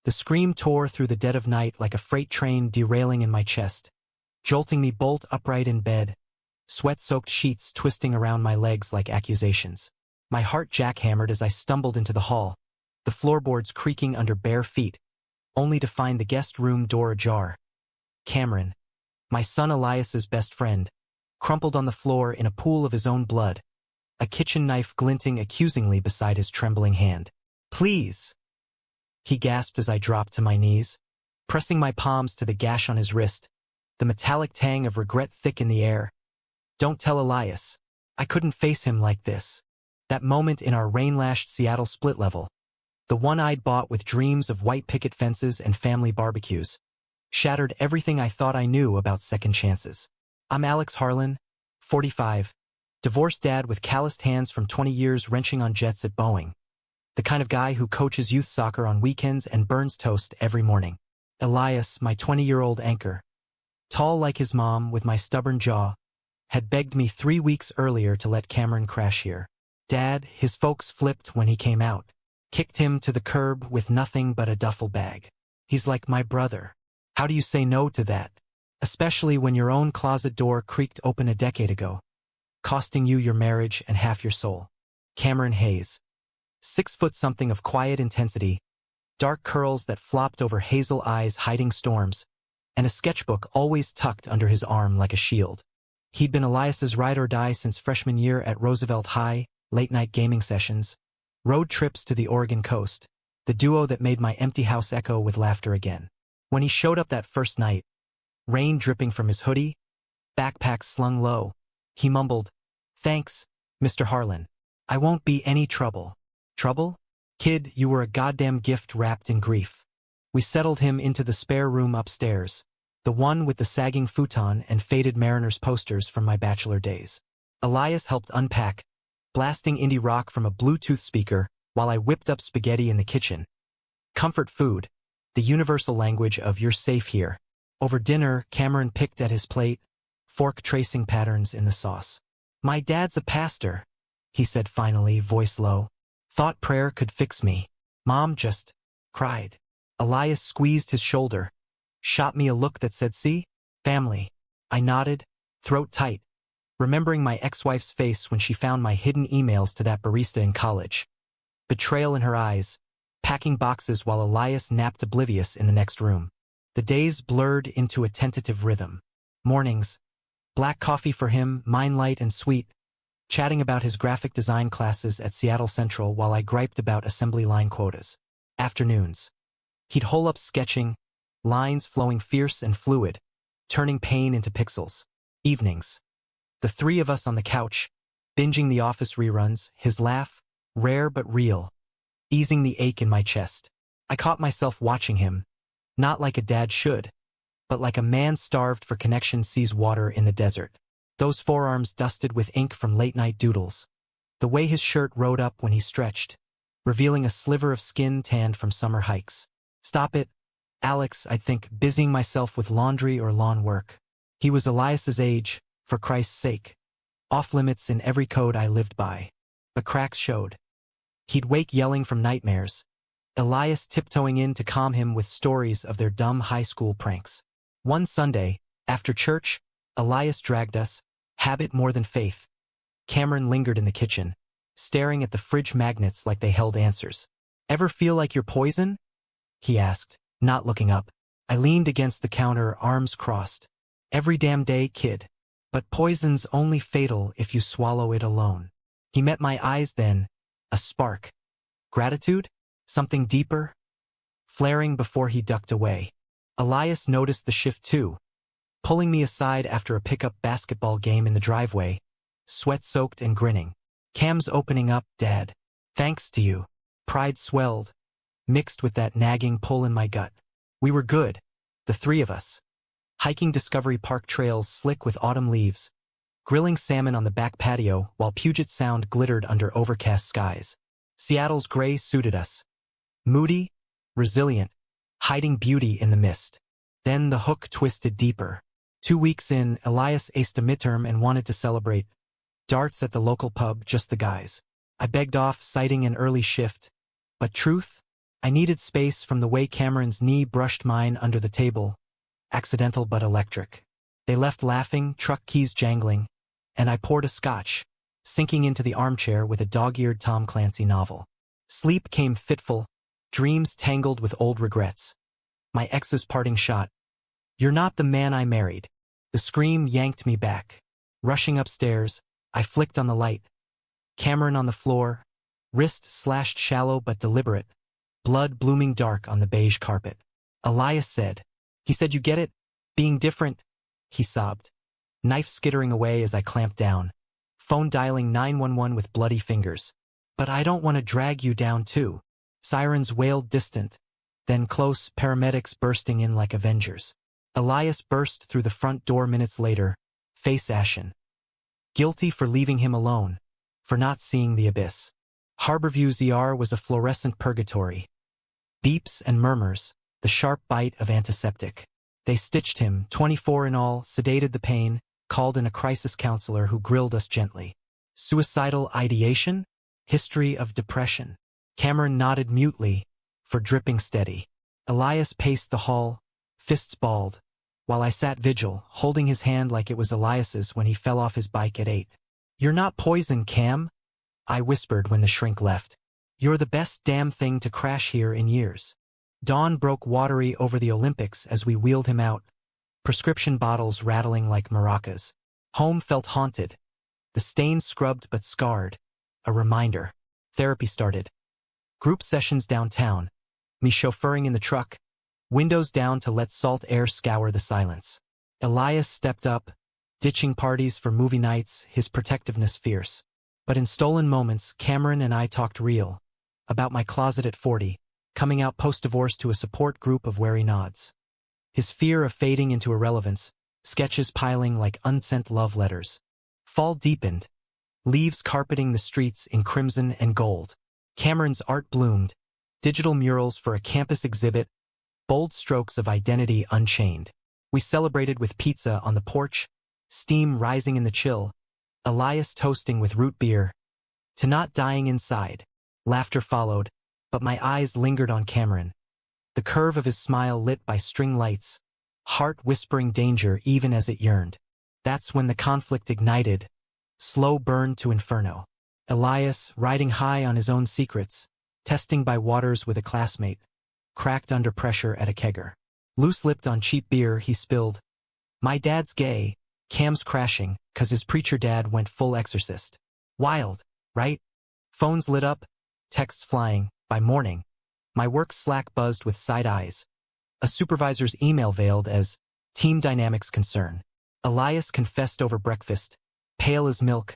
The scream tore through the dead of night like a freight train derailing in my chest, jolting me bolt upright in bed, sweat-soaked sheets twisting around my legs like accusations. My heart jackhammered as I stumbled into the hall, the floorboards creaking under bare feet, only to find the guest room door ajar. Cameron, my son Elias's best friend, crumpled on the floor in a pool of his own blood, a kitchen knife glinting accusingly beside his trembling hand. "Please," he gasped as I dropped to my knees, pressing my palms to the gash on his wrist, the metallic tang of regret thick in the air. "Don't tell Elias. I couldn't face him like this." That moment in our rain-lashed Seattle split level, the one I'd bought with dreams of white picket fences and family barbecues, shattered everything I thought I knew about second chances. I'm Alex Harlan, 45, divorced dad with calloused hands from 20 years wrenching on jets at Boeing. The kind of guy who coaches youth soccer on weekends and burns toast every morning. Elias, my 20-year-old anchor, tall like his mom with my stubborn jaw, had begged me 3 weeks earlier to let Cameron crash here. Dad, his folks flipped when he came out, kicked him to the curb with nothing but a duffel bag. He's like my brother. How do you say no to that? Especially when your own closet door creaked open a decade ago, costing you your marriage and half your soul. Cameron Hayes. 6 foot something of quiet intensity, dark curls that flopped over hazel eyes hiding storms, and a sketchbook always tucked under his arm like a shield. He'd been Elias's ride or die since freshman year at Roosevelt High, late-night gaming sessions, road trips to the Oregon coast, the duo that made my empty house echo with laughter again. When he showed up that first night, rain dripping from his hoodie, backpack slung low, he mumbled, "Thanks, Mr. Harlan. I won't be any trouble." Trouble? Kid, you were a goddamn gift wrapped in grief. We settled him into the spare room upstairs, the one with the sagging futon and faded Mariners posters from my bachelor days. Elias helped unpack, blasting indie rock from a Bluetooth speaker while I whipped up spaghetti in the kitchen. Comfort food, the universal language of "you're safe here." Over dinner, Cameron picked at his plate, fork tracing patterns in the sauce. "My dad's a pastor," he said finally, voice low. "Thought prayer could fix me. Mom just cried." Elias squeezed his shoulder, shot me a look that said, "See? Family." I nodded, throat tight, remembering my ex-wife's face when she found my hidden emails to that barista in college. Betrayal in her eyes, packing boxes while Elias napped oblivious in the next room. The days blurred into a tentative rhythm. Mornings, black coffee for him, mine light and sweet, chatting about his graphic design classes at Seattle Central while I griped about assembly line quotas. Afternoons, he'd hole up sketching, lines flowing fierce and fluid, turning pain into pixels. Evenings, the 3 of us on the couch, binging The Office reruns, his laugh, rare but real, easing the ache in my chest. I caught myself watching him, not like a dad should, but like a man starved for connection sees water in the desert. Those forearms dusted with ink from late-night doodles. The way his shirt rode up when he stretched, revealing a sliver of skin tanned from summer hikes. "Stop it, Alex," I'd think, busying myself with laundry or lawn work. He was Elias's age, for Christ's sake. Off-limits in every code I lived by. But cracks showed. He'd wake yelling from nightmares, Elias tiptoeing in to calm him with stories of their dumb high school pranks. One Sunday, after church, Elias dragged us, habit more than faith. Cameron lingered in the kitchen, staring at the fridge magnets like they held answers. "Ever feel like you're poison?" he asked, not looking up. I leaned against the counter, arms crossed. "Every damn day, kid. But poison's only fatal if you swallow it alone." He met my eyes then, a spark. Gratitude? Something deeper? Flaring before he ducked away. Elias noticed the shift too, pulling me aside after a pickup basketball game in the driveway, sweat-soaked and grinning. "Cam's opening up, Dad. Thanks to you." Pride swelled, mixed with that nagging pull in my gut. We were good, the 3 of us. Hiking Discovery Park trails slick with autumn leaves, grilling salmon on the back patio while Puget Sound glittered under overcast skies. Seattle's gray suited us. Moody, resilient, hiding beauty in the mist. Then the hook twisted deeper. 2 weeks in, Elias aced a midterm and wanted to celebrate. Darts at the local pub, just the guys. I begged off, citing an early shift. But truth? I needed space from the way Cameron's knee brushed mine under the table, accidental but electric. They left laughing, truck keys jangling, and I poured a scotch, sinking into the armchair with a dog-eared Tom Clancy novel. Sleep came fitful, dreams tangled with old regrets. My ex's parting shot. "You're not the man I married." The scream yanked me back. Rushing upstairs, I flicked on the light. Cameron on the floor, wrist slashed shallow but deliberate, blood blooming dark on the beige carpet. Elias said, "He said you get it? Being different?" He sobbed. Knife skittering away as I clamped down. Phone dialing 911 with bloody fingers. "But I don't want to drag you down too." Sirens wailed distant, then close, paramedics bursting in like Avengers. Elias burst through the front door minutes later, face ashen. Guilty for leaving him alone, for not seeing the abyss. Harborview's ER was a fluorescent purgatory. Beeps and murmurs, the sharp bite of antiseptic. They stitched him, 24 in all, sedated the pain, called in a crisis counselor who grilled us gently. Suicidal ideation? History of depression. Cameron nodded mutely, for dripping steady. Elias paced the hall, fists balled, while I sat vigil, holding his hand like it was Elias's when he fell off his bike at 8. "You're not poison, Cam," I whispered when the shrink left. "You're the best damn thing to crash here in years." Dawn broke watery over the Olympics as we wheeled him out, prescription bottles rattling like maracas. Home felt haunted, the stains scrubbed but scarred, a reminder. Therapy started. Group sessions downtown, me chauffeuring in the truck, windows down to let salt air scour the silence. Elias stepped up, ditching parties for movie nights, his protectiveness fierce. But in stolen moments, Cameron and I talked real, about my closet at 40, coming out post-divorce to a support group of wary nods. His fear of fading into irrelevance, sketches piling like unsent love letters. Fall deepened, leaves carpeting the streets in crimson and gold. Cameron's art bloomed, digital murals for a campus exhibit, bold strokes of identity unchained. We celebrated with pizza on the porch, steam rising in the chill, Elias toasting with root beer, to not dying inside. Laughter followed, but my eyes lingered on Cameron. The curve of his smile lit by string lights, heart whispering danger even as it yearned. That's when the conflict ignited, slow burn to inferno. Elias, riding high on his own secrets, testing by waters with a classmate, cracked under pressure at a kegger. Loose-lipped on cheap beer, he spilled, "My dad's gay, Cam's crashing, 'cause his preacher dad went full exorcist." Wild, right? Phones lit up, texts flying. By morning, my work Slack buzzed with side eyes. A supervisor's email veiled as team dynamics concern. Elias confessed over breakfast, pale as milk.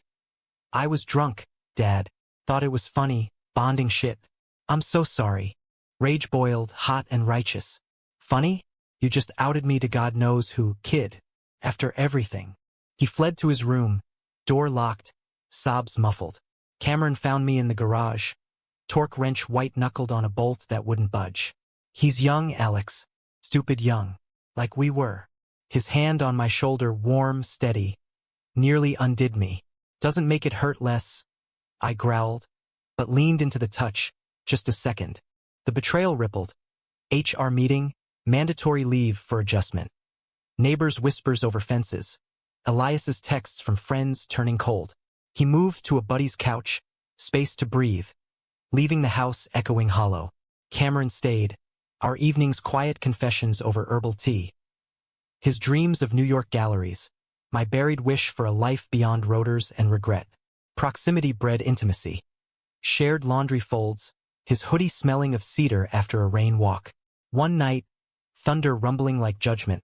"I was drunk, Dad. Thought it was funny, bonding shit. I'm so sorry." Rage boiled, hot and righteous. "Funny? You just outed me to God knows who, kid. After everything." He fled to his room, door locked, sobs muffled. Cameron found me in the garage, torque wrench white-knuckled on a bolt that wouldn't budge. "He's young, Alex. Stupid young. Like we were." His hand on my shoulder, warm, steady, nearly undid me. "Doesn't make it hurt less," I growled, but leaned into the touch, just a second. The betrayal rippled. HR meeting, mandatory leave for adjustment. Neighbors' whispers over fences. Elias's texts from friends turning cold. He moved to a buddy's couch, space to breathe, leaving the house echoing hollow. Cameron stayed, our evenings quiet confessions over herbal tea. His dreams of New York galleries, my buried wish for a life beyond rotors and regret. Proximity bred intimacy. Shared laundry folds, his hoodie smelling of cedar after a rain walk. One night, thunder rumbling like judgment,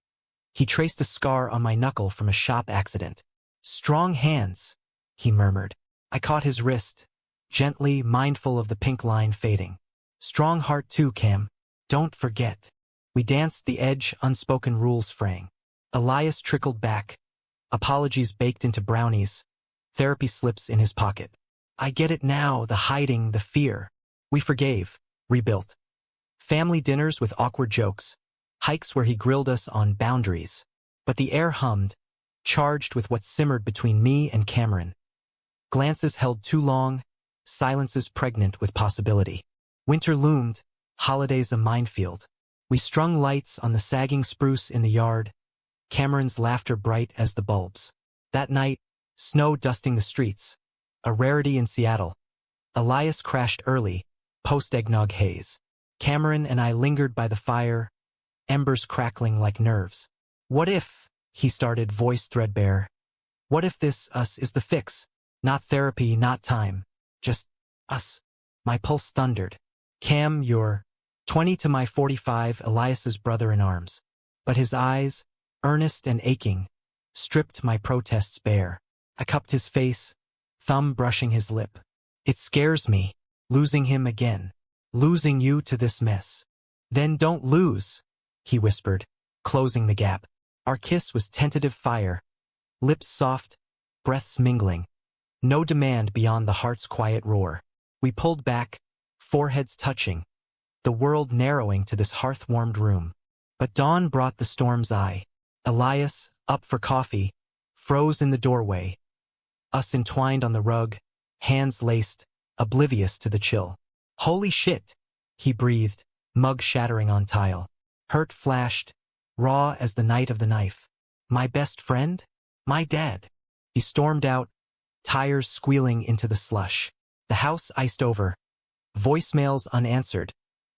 he traced a scar on my knuckle from a shop accident. "Strong hands," he murmured. I caught his wrist, gently, mindful of the pink line fading. "Strong heart too, Cam. Don't forget." We danced the edge, unspoken rules fraying. Elias trickled back, apologies baked into brownies, therapy slips in his pocket. "I get it now, the hiding, the fear." We forgave, rebuilt. Family dinners with awkward jokes, hikes where he grilled us on boundaries. But the air hummed, charged with what simmered between me and Cameron. Glances held too long, silences pregnant with possibility. Winter loomed, holidays a minefield. We strung lights on the sagging spruce in the yard, Cameron's laughter bright as the bulbs. That night, snow dusting the streets, a rarity in Seattle. Elias crashed early, post-eggnog haze. Cameron and I lingered by the fire, embers crackling like nerves. What if, he started, voice threadbare. What if this us is the fix? Not therapy, not time. Just us. My pulse thundered. Cam, you're 20 to my 45, Elias's brother in arms. But his eyes, earnest and aching, stripped my protests bare. I cupped his face, thumb brushing his lip. It scares me, losing him again. Losing you to this mess. Then don't lose, he whispered, closing the gap. Our kiss was tentative fire, lips soft, breaths mingling. No demand beyond the heart's quiet roar. We pulled back, foreheads touching, the world narrowing to this hearth-warmed room. But dawn brought the storm's eye. Elias, up for coffee, froze in the doorway. Us entwined on the rug, hands laced, oblivious to the chill. Holy shit, he breathed, mug shattering on tile. Hurt flashed, raw as the night of the knife. My best friend? My dad. He stormed out, tires squealing into the slush. The house iced over. Voicemails unanswered.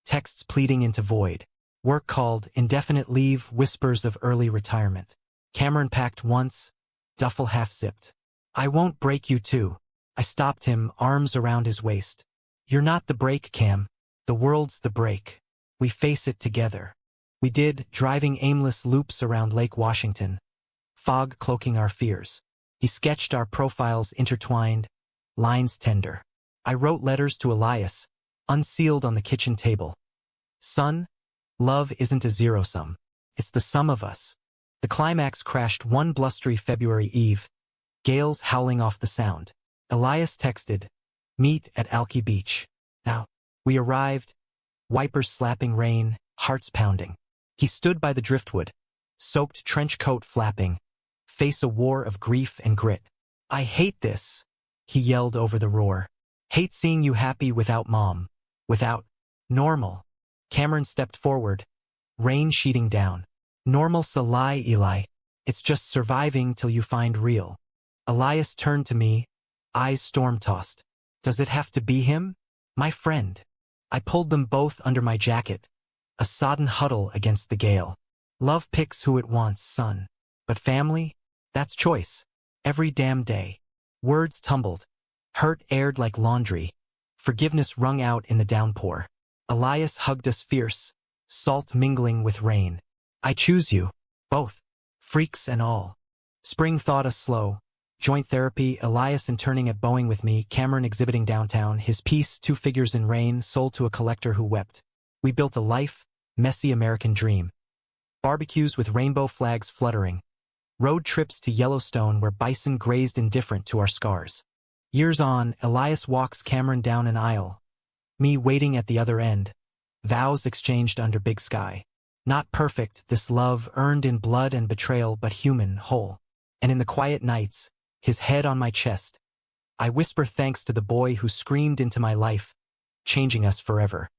Texts pleading into void. Work called, indefinite leave, whispers of early retirement. Cameron packed once, duffel half-zipped. I won't break you too. I stopped him, arms around his waist. You're not the break, Cam. The world's the break. We face it together. We did, driving aimless loops around Lake Washington, fog cloaking our fears. He sketched our profiles intertwined, lines tender. I wrote letters to Elias, unsealed on the kitchen table. Son, love isn't a zero-sum. It's the sum of us. The climax crashed one blustery February eve, gales howling off the sound. Elias texted, meet at Alki Beach. Now, we arrived, wipers slapping rain, hearts pounding. He stood by the driftwood, soaked trench coat flapping, face a war of grief and grit. I hate this, he yelled over the roar. Hate seeing you happy without mom, without normal. Cameron stepped forward, rain sheeting down. Normal's a lie, Eli. It's just surviving till you find real. Elias turned to me, eyes storm-tossed. Does it have to be him? My friend. I pulled them both under my jacket, a sodden huddle against the gale. Love picks who it wants, son. But family? That's choice. Every damn day. Words tumbled. Hurt aired like laundry. Forgiveness wrung out in the downpour. Elias hugged us fierce, salt mingling with rain. I choose you, both, freaks and all. Spring thawed us slow. Joint therapy, Elias interning at Boeing with me, Cameron exhibiting downtown, his piece, Two Figures in Rain, sold to a collector who wept. We built a life, messy American dream. Barbecues with rainbow flags fluttering. Road trips to Yellowstone where bison grazed indifferent to our scars. Years on, Elias walks Cameron down an aisle. Me waiting at the other end. Vows exchanged under big sky. Not perfect, this love earned in blood and betrayal, but human, whole. And in the quiet nights, his head on my chest, I whisper thanks to the boy who screamed into my life, changing us forever.